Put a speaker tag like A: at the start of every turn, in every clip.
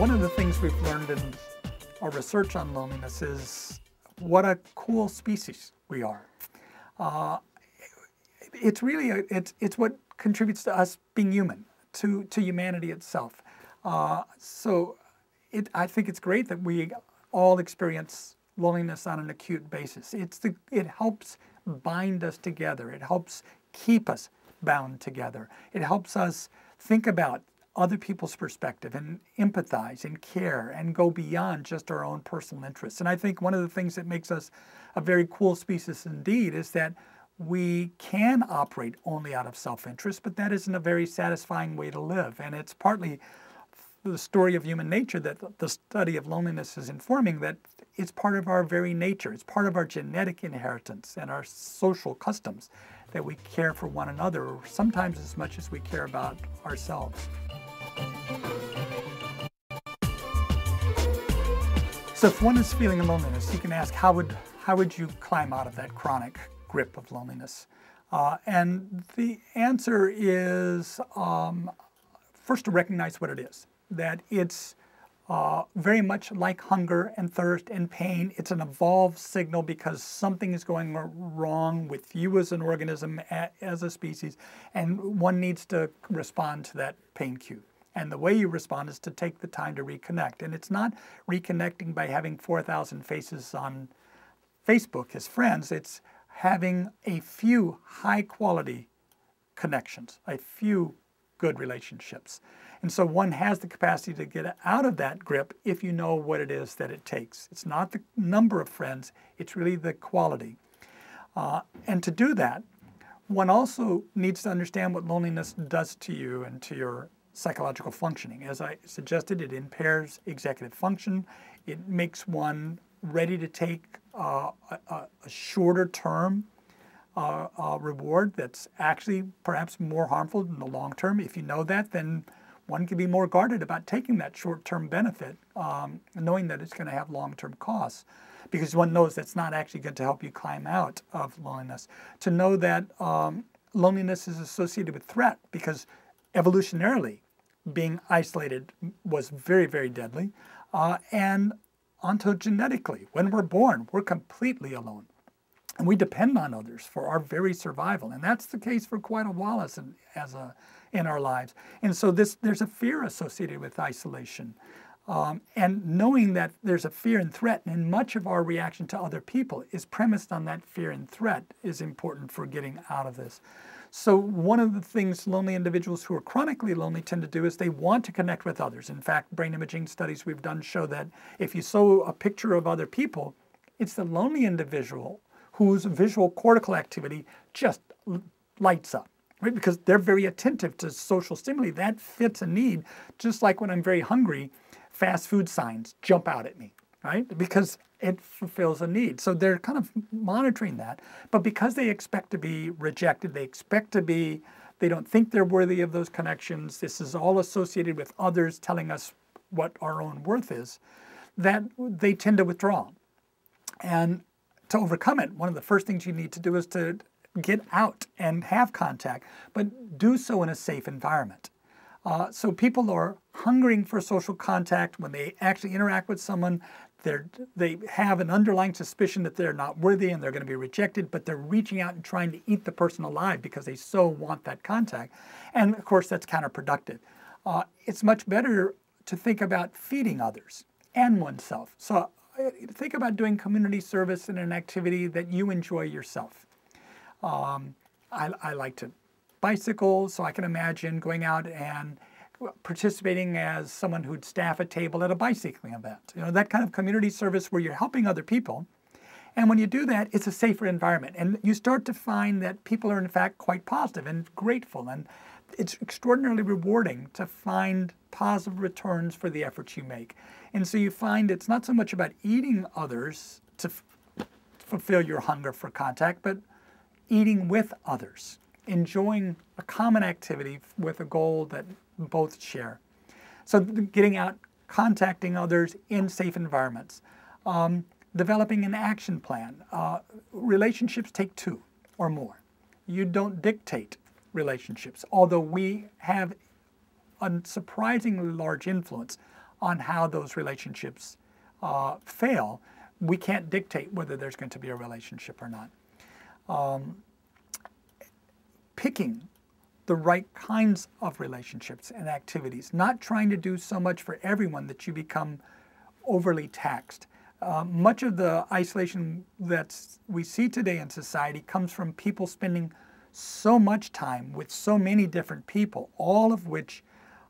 A: One of the things we've learned in our research on loneliness is what a cool species we are. It's really, it's what contributes to us being human, to humanity itself. I think it's great that we all experience loneliness on an acute basis. It helps bind us together. It helps keep us bound together. It helps us think about other people's perspective and empathize and care and go beyond just our own personal interests. And I think one of the things that makes us a very cool species indeed is that we can operate only out of self-interest, but that isn't a very satisfying way to live. And it's partly the story of human nature that the study of loneliness is informing, that it's part of our very nature. It's part of our genetic inheritance and our social customs that we care for one another, sometimes as much as we care about ourselves. So if one is feeling loneliness, you can ask, how would you climb out of that chronic grip of loneliness? And the answer is first to recognize what it is, that it's very much like hunger and thirst and pain. It's an evolved signal because something is going wrong with you as an organism, as a species, and one needs to respond to that pain cue. And the way you respond is to take the time to reconnect. And it's not reconnecting by having 4,000 faces on Facebook as friends. It's having a few high-quality connections, a few good relationships. And so one has the capacity to get out of that grip if you know what it is that it takes. It's not the number of friends, it's really the quality. And to do that, one also needs to understand what loneliness does to you and to your psychological functioning. As I suggested, it impairs executive function. It makes one ready to take a shorter term reward that's actually perhaps more harmful than the long term. If you know that, then one can be more guarded about taking that short-term benefit, knowing that it's going to have long-term costs, because one knows that's not actually going to help you climb out of loneliness. To know that loneliness is associated with threat, because evolutionarily, being isolated was very, very deadly, and ontogenetically, when we're born, we're completely alone. And we depend on others for our very survival. And that's the case for quite a while in our lives. And so there's a fear associated with isolation. And knowing that there's a fear and threat, and much of our reaction to other people is premised on that fear and threat, is important for getting out of this. So one of the things lonely individuals who are chronically lonely tend to do is they want to connect with others. In fact, brain imaging studies we've done show that if you show a picture of other people, it's the lonely individual whose visual cortical activity just lights up, right? Because they're very attentive to social stimuli. That fits a need, just like when I'm very hungry, fast food signs jump out at me, right? Because it fulfills a need. So they're kind of monitoring that. But because they expect to be rejected, they don't think they're worthy of those connections, this is all associated with others telling us what our own worth is, that they tend to withdraw. And to overcome it, one of the first things you need to do is to get out and have contact, but do so in a safe environment. So people are hungering for social contact. When they actually interact with someone, they have an underlying suspicion that they're not worthy and they're going to be rejected, but they're reaching out and trying to eat the person alive because they so want that contact. And of course, that's counterproductive. It's much better to think about feeding others and oneself. So think about doing community service in an activity that you enjoy yourself. I like to bicycle, so I can imagine going out and participating as someone who'd staff a table at a bicycling event. You know, that kind of community service where you're helping other people. And when you do that, it's a safer environment. And you start to find that people are in fact quite positive and grateful. And it's extraordinarily rewarding to find positive returns for the efforts you make. And so you find it's not so much about eating others to fulfill your hunger for contact, but eating with others, enjoying a common activity with a goal that both share. So getting out, contacting others in safe environments, developing an action plan. Relationships take two or more. You don't dictate relationships, although we have a surprisingly large influence on how those relationships fail. We can't dictate whether there's going to be a relationship or not. Picking the right kinds of relationships and activities, not trying to do so much for everyone that you become overly taxed. Much of the isolation that we see today in society comes from people spending so much time with so many different people, all of which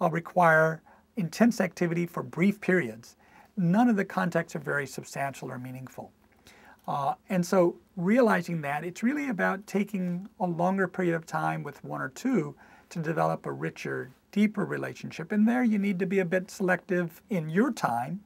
A: require intense activity for brief periods. None of the contacts are very substantial or meaningful. And so realizing that, it's really about taking a longer period of time with one or two to develop a richer, deeper relationship. And there you need to be a bit selective in your time,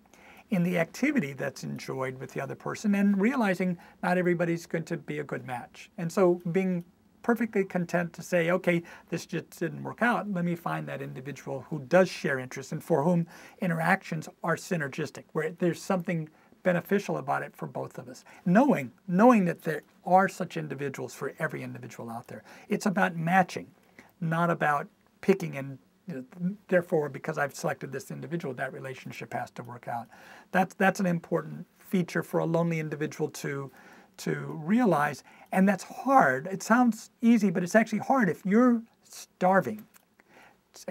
A: in the activity that's enjoyed with the other person, and realizing not everybody's going to be a good match. And so being perfectly content to say, okay, this just didn't work out. Let me find that individual who does share interests and for whom interactions are synergistic, where there's something beneficial about it for both of us. Knowing that there are such individuals for every individual out there. It's about matching, not about picking and therefore, because I've selected this individual, that relationship has to work out. That's an important feature for a lonely individual to realize, and that's hard. It sounds easy, but it's actually hard if you're starving.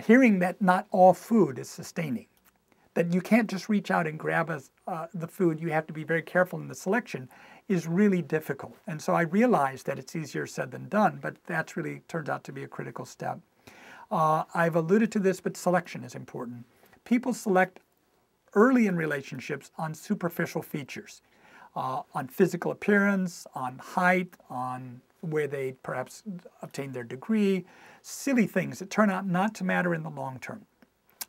A: Hearing that not all food is sustaining, that you can't just reach out and grab the food, you have to be very careful in the selection, is really difficult. And so I realize that it's easier said than done, but that's really turns out to be a critical step. I've alluded to this, but selection is important. People select early in relationships on superficial features, on physical appearance, on height, on where they perhaps obtained their degree, silly things that turn out not to matter in the long term.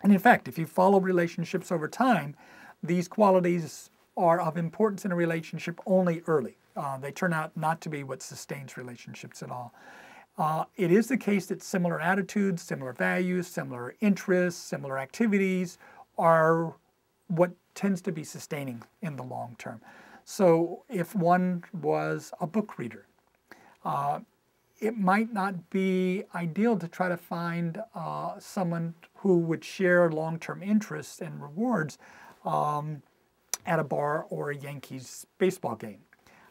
A: And in fact, if you follow relationships over time, these qualities are of importance in a relationship only early. They turn out not to be what sustains relationships at all. It is the case that similar attitudes, similar values, similar interests, similar activities are what tends to be sustaining in the long term. So if one was a book reader, it might not be ideal to try to find someone who would share long-term interests and rewards at a bar or a Yankees baseball game.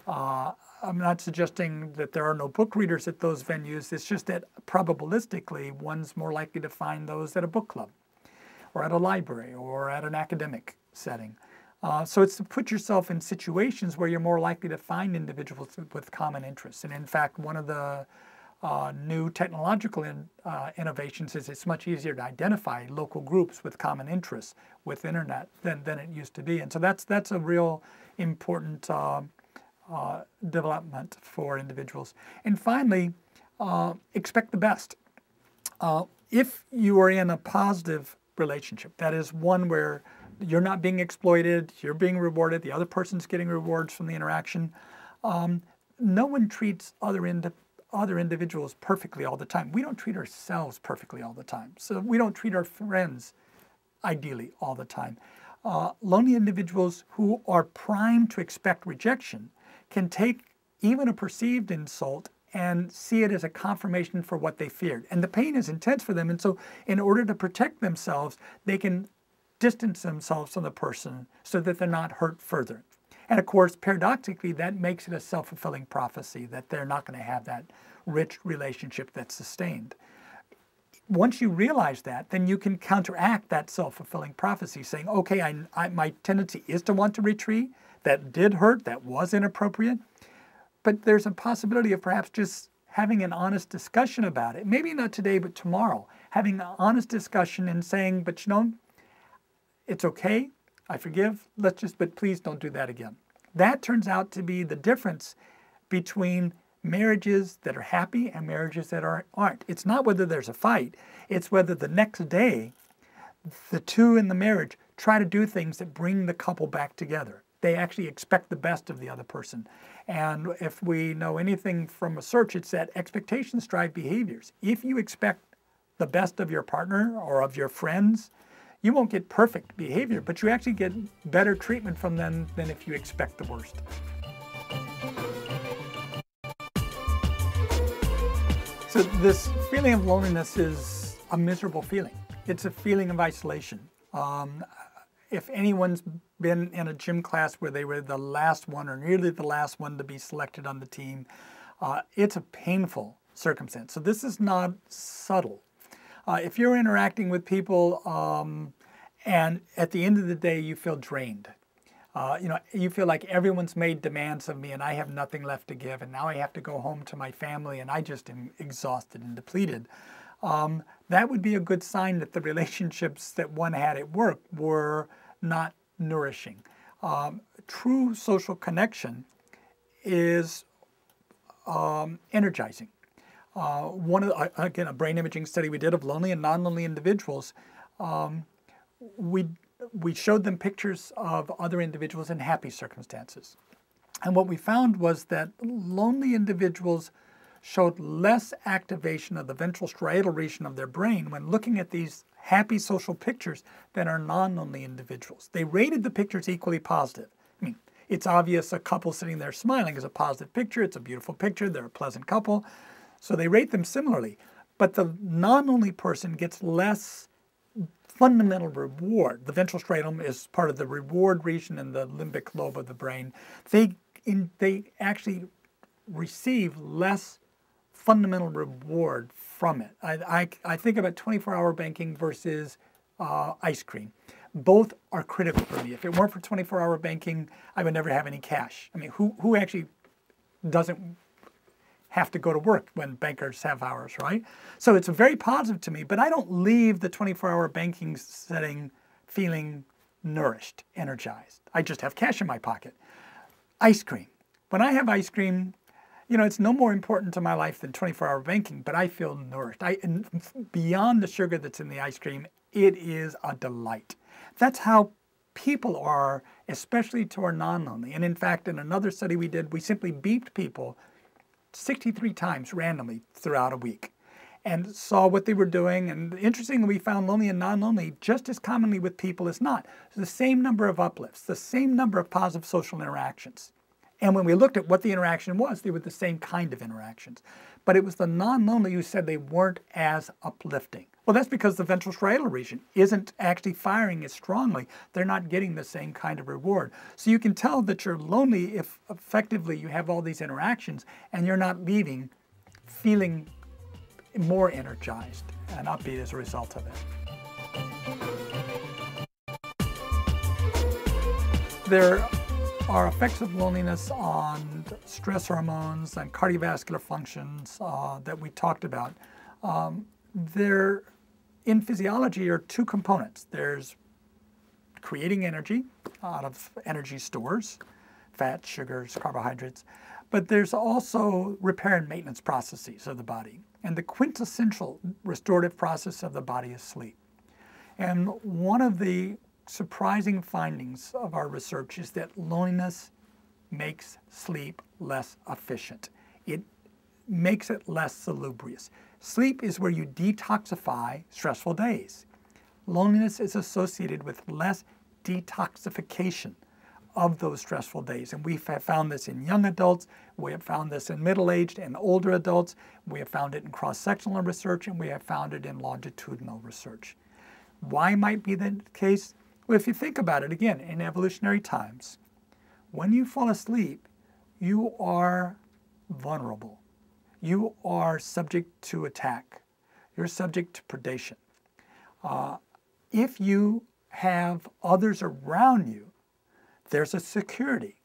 A: I'm not suggesting that there are no book readers at those venues. It's just that probabilistically, one's more likely to find those at a book club or at a library or at an academic setting. So it's to put yourself in situations where you're more likely to find individuals with common interests. And in fact, one of the new technological innovations is it's much easier to identify local groups with common interests with internet than it used to be. And so that's a real important development for individuals. And finally, expect the best. If you are in a positive relationship, that is one where you're not being exploited, you're being rewarded, the other person's getting rewards from the interaction, no one treats other individuals perfectly all the time. We don't treat ourselves perfectly all the time. So we don't treat our friends ideally all the time. Lonely individuals who are primed to expect rejection can take even a perceived insult and see it as a confirmation for what they feared. And the pain is intense for them. And so in order to protect themselves, they can distance themselves from the person so that they're not hurt further. And of course, paradoxically, that makes it a self-fulfilling prophecy that they're not going to have that rich relationship that's sustained. Once you realize that, then you can counteract that self-fulfilling prophecy, saying, okay, my tendency is to want to retreat. That did hurt, that was inappropriate, but there's a possibility of perhaps just having an honest discussion about it. Maybe not today, but tomorrow. Having an honest discussion and saying, but you know, it's okay, I forgive, but please don't do that again. That turns out to be the difference between marriages that are happy and marriages that aren't. It's not whether there's a fight, it's whether the next day the two in the marriage try to do things that bring the couple back together. They actually expect the best of the other person. And if we know anything from research, it's that expectations drive behaviors. If you expect the best of your partner or of your friends, you won't get perfect behavior, but you actually get better treatment from them than if you expect the worst. So this feeling of loneliness is a miserable feeling. It's a feeling of isolation. if anyone's been in a gym class where they were the last one or nearly the last one to be selected on the team, it's a painful circumstance. So this is not subtle. If you're interacting with people and at the end of the day you feel drained, you feel like everyone's made demands of me and I have nothing left to give, and now I have to go home to my family and I just am exhausted and depleted, that would be a good sign that the relationships that one had at work were not nourishing. True social connection is energizing. Again, a brain imaging study we did of lonely and non-lonely individuals, we showed them pictures of other individuals in happy circumstances. And what we found was that lonely individuals showed less activation of the ventral striatal region of their brain when looking at these happy social pictures than are non-lonely individuals. They rated the pictures equally positive. I mean, it's obvious a couple sitting there smiling is a positive picture. It's a beautiful picture. They're a pleasant couple. So they rate them similarly. But the non-lonely person gets less fundamental reward. The ventral striatum is part of the reward region in the limbic lobe of the brain. They actually receive less fundamental reward from it. I think about 24-hour banking versus ice cream. Both are critical for me. If it weren't for 24-hour banking, I would never have any cash. I mean, who actually doesn't have to go to work when bankers have hours, right? So it's very positive to me, but I don't leave the 24-hour banking setting feeling nourished, energized. I just have cash in my pocket. Ice cream. When I have ice cream, it's no more important to my life than 24-hour banking, but I feel nourished. Beyond the sugar that's in the ice cream, it is a delight. That's how people are, especially to our non-lonely. And in fact, in another study we did, we simply beeped people 63 times randomly throughout a week and saw what they were doing. And interestingly, we found lonely and non-lonely just as commonly with people as not. So the same number of uplifts, the same number of positive social interactions. And when we looked at what the interaction was, they were the same kind of interactions. But it was the non-lonely who said they weren't as uplifting. Well, that's because the ventral striatal region isn't actually firing as strongly. They're not getting the same kind of reward. So you can tell that you're lonely if effectively you have all these interactions and you're not leaving feeling more energized and upbeat as a result of it. There are effects of loneliness on stress hormones and cardiovascular functions that we talked about. There, in physiology, are two components. There's creating energy out of energy stores, fats, sugars, carbohydrates, but there's also repair and maintenance processes of the body. And the quintessential restorative process of the body is sleep. And one of the surprising findings of our research is that loneliness makes sleep less efficient. It makes it less salubrious. Sleep is where you detoxify stressful days. Loneliness is associated with less detoxification of those stressful days. And we have found this in young adults, we have found this in middle-aged and older adults, we have found it in cross-sectional research, and we have found it in longitudinal research. Why might be the case? Well, if you think about it, again, in evolutionary times, when you fall asleep, you are vulnerable. You are subject to attack. You're subject to predation. If you have others around you, there's a security.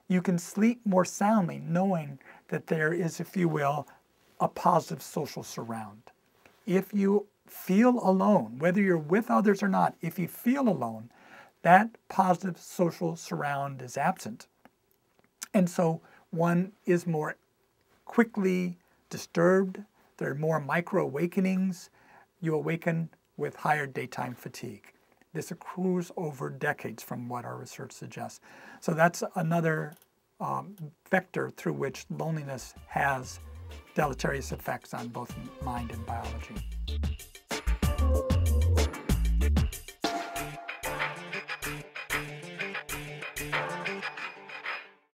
A: You can sleep more soundly knowing that there is, if you will, a positive social surround. If you feel alone, whether you're with others or not, if you feel alone, that positive social surround is absent. And so one is more quickly disturbed. There are more micro awakenings. You awaken with higher daytime fatigue. This accrues over decades from what our research suggests. So that's another vector through which loneliness has deleterious effects on both mind and biology.